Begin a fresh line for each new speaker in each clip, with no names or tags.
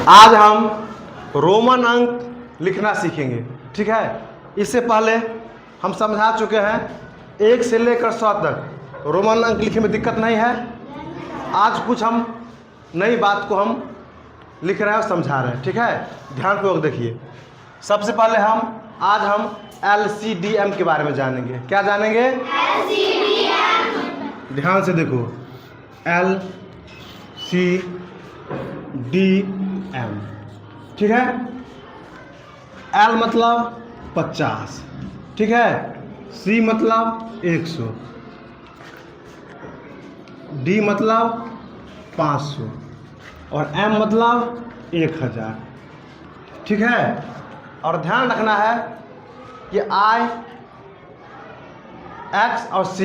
आज हम रोमन अंक लिखना सीखेंगे, ठीक है। इससे पहले हम समझा चुके हैं 1 से लेकर 100 तक रोमन अंक लिखने में दिक्कत नहीं है। आज कुछ हम नई बात को हम लिख रहे हैं और समझा रहे हैं, ठीक है। ध्यानपूर्वक देखिए। सबसे पहले आज हम LCDM के बारे में जानेंगे। क्या जानेंगे? LCDM। ध्यान से देखो, LCDM, ठीक है। L मतलब 50, ठीक है। C मतलब 100, D मतलब 500 और M मतलब 1000, ठीक है। और ध्यान रखना है कि I, X और C,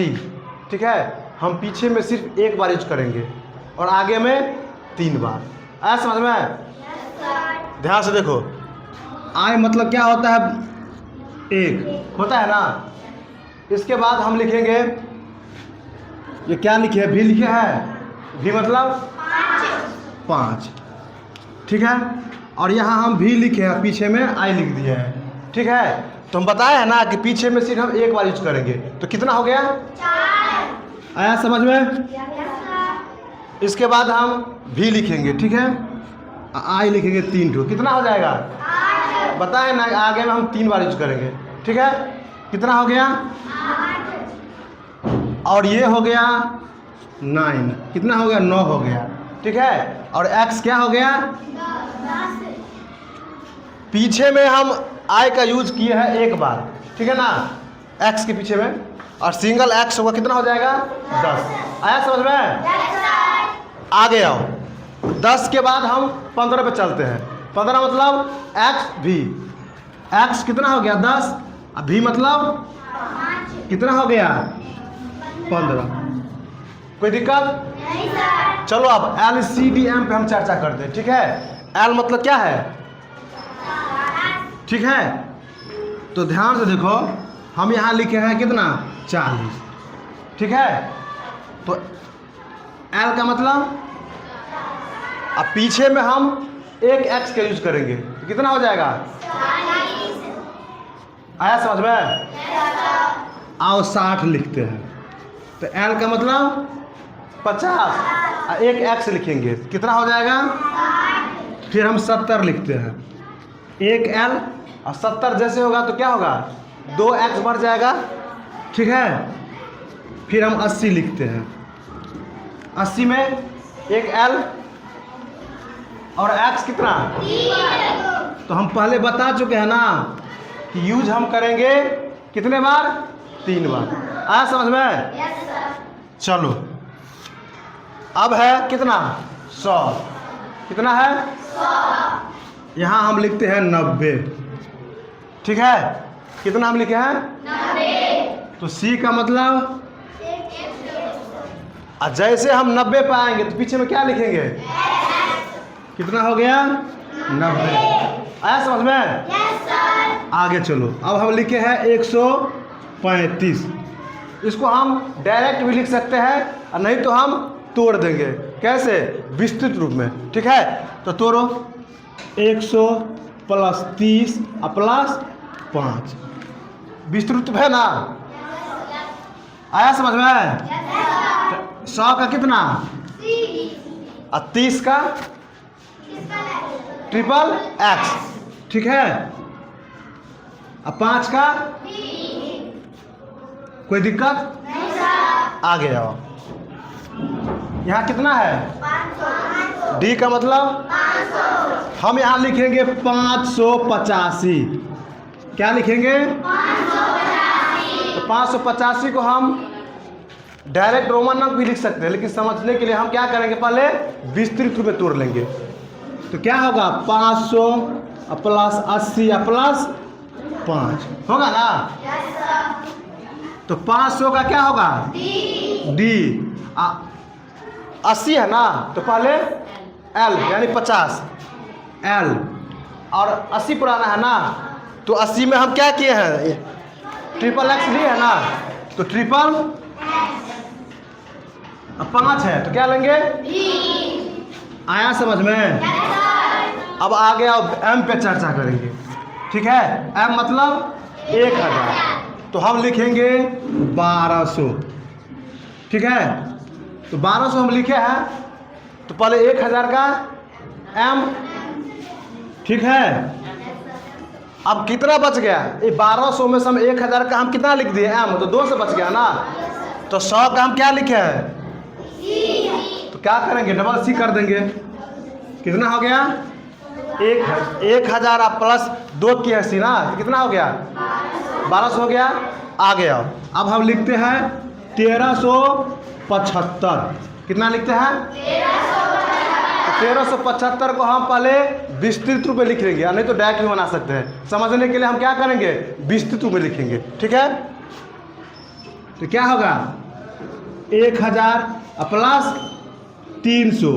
ठीक है, हम पीछे में सिर्फ एक बार यूज करेंगे और आगे में 3 बार। आया समझ में? ध्यान से देखो, I मतलब क्या होता है? 1 होता है ना। इसके बाद हम लिखेंगे, ये क्या लिखे है? V लिखे है। V मतलब 5, ठीक है। और यहाँ हम V लिखे हैं, पीछे में I लिख दिए हैं, ठीक है। तो हम बताए हैं ना कि पीछे में सिर्फ हम एक बार यूज करेंगे, तो कितना हो गया? 4। आया समझ में? इसके बाद हम V लिखेंगे, ठीक है। I लिखेंगे 3 ठो, कितना हो जाएगा? 8। बताए ना, आगे में हम 3 बार यूज करेंगे, ठीक है। कितना हो गया? 8। और ये हो गया 9, कितना हो गया? 9 हो गया, ठीक है। और X क्या हो गया? 10। पीछे में हम I का यूज किए हैं एक बार, ठीक है ना, X के पीछे में। और सिंगल X होगा, कितना हो जाएगा? 10। आया समझ में? आगे आओ। 10 के बाद हम 15 पे चलते हैं। 15 मतलब XV। X कितना हो गया? 10। V मतलब कितना हो गया? 15। कोई दिक्कत नहीं सर। चलो अब LCDM पे हम चर्चा करते हैं, ठीक है। L मतलब क्या है? ठीक है। तो ध्यान से देखो, हम यहाँ लिखे हैं कितना? 40, ठीक है। तो L का मतलब, अब पीछे में हम एक X का यूज करेंगे, तो कितना हो जाएगा? 40। आया समझ में? आओ 60 लिखते हैं। तो L का मतलब 50 और एक X लिखेंगे, कितना हो जाएगा? 60। फिर हम 70 लिखते हैं। एक L और 70 जैसे होगा तो क्या होगा? 2 X बढ़ जाएगा, ठीक है। फिर हम 80 लिखते हैं। 80 में एक L और X कितना? 3। तो हम पहले बता चुके हैं ना कि यूज हम करेंगे कितने बार? 3 बार। आया समझ में? Yes sir. चलो अब है कितना? 100। कितना है? 100। यहाँ हम लिखते हैं 90, ठीक है। कितना हम लिखे हैं? 90। तो C का मतलब, जैसे हम 90 पे आएंगे तो पीछे में क्या लिखेंगे? कितना हो गया? 90। आया समझ में? Yes sir. आगे चलो, अब हम लिखे हैं 135। इसको हम डायरेक्ट भी लिख सकते हैं और नहीं तो हम तोड़ देंगे। कैसे? विस्तृत रूप में, ठीक है। तो तोड़ो, 100 + 30 + 5, विस्तृत है ना। आया समझ में? 100 का कितना? 30 और 30 का ट्रिपल X, ठीक है। अब 5 का? कोई दिक्कत नहीं सर। आगे आओ। यहाँ कितना है? 500। D का मतलब 500। हम यहाँ लिखेंगे 585। क्या लिखेंगे? 585। तो 585 को हम डायरेक्ट रोमन अंक भी लिख सकते हैं, लेकिन समझने के लिए हम क्या करेंगे? पहले विस्तृत रूप में तोड़ लेंगे। तो क्या होगा? 500 + 80 + 5 होगा ना। तो 500 का क्या होगा? D। 80 है ना, तो पहले L यानी 50 L, और 80 पुराना है ना, तो 80 में हम क्या किए हैं? ट्रिपल X लिए है ना, तो ट्रिपल 5 है तो क्या लेंगे? आया समझ में? अब आगे आओ एम पे चर्चा करेंगे। ठीक है, एम मतलब 1000, तो हम लिखेंगे 1200। ठीक है, तो 1200 हम लिखे हैं, तो पहले 1000 का एम। ठीक है, अब कितना बच गया? ये 1200 में से हम 1000 का हम कितना लिख दिए एम, तो 2 से बच गया ना। तो 100 का हम क्या लिखे हैं? तो क्या करेंगे? डबल सी कर देंगे। कितना हो गया? 1000 प्लस 2 की है सी ना, तो कितना हो गया? 1200 हो गया। आ गया। अब हम लिखते हैं 1375। कितना लिखते हैं? 1375 को हम पहले विस्तृत रूप में लिख लेंगे, या नहीं तो डायरेक्ट भी बना सकते हैं। समझने के लिए हम क्या करेंगे? विस्तृत रूप में लिखेंगे। ठीक है, तो क्या होगा? 1000 प्लस 300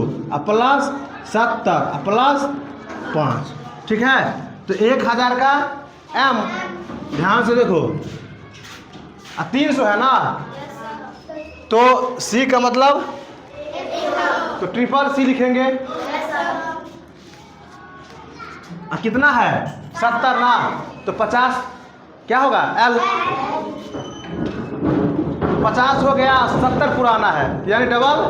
प्लस 70 प्लस 5। ठीक है, तो 1000 का एम, ध्यान से देखो, 300 है ना, तो सी का मतलब तो ट्रिपल सी लिखेंगे। कितना है? 70 ना, तो 50 क्या होगा? एल। 50 हो गया, 70 पुराना है, यानी डबल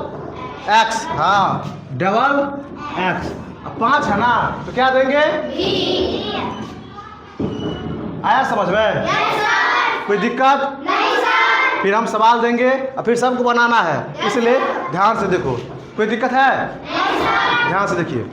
एक्स। हाँ, डबल एक्स। 5 है ना, तो क्या देंगे? आया समझ में? कोई दिक्कत नहीं सर। फिर हम सवाल देंगे और फिर सबको बनाना है, इसलिए ध्यान से देखो। कोई दिक्कत है? नहीं सर। ध्यान से देखिए।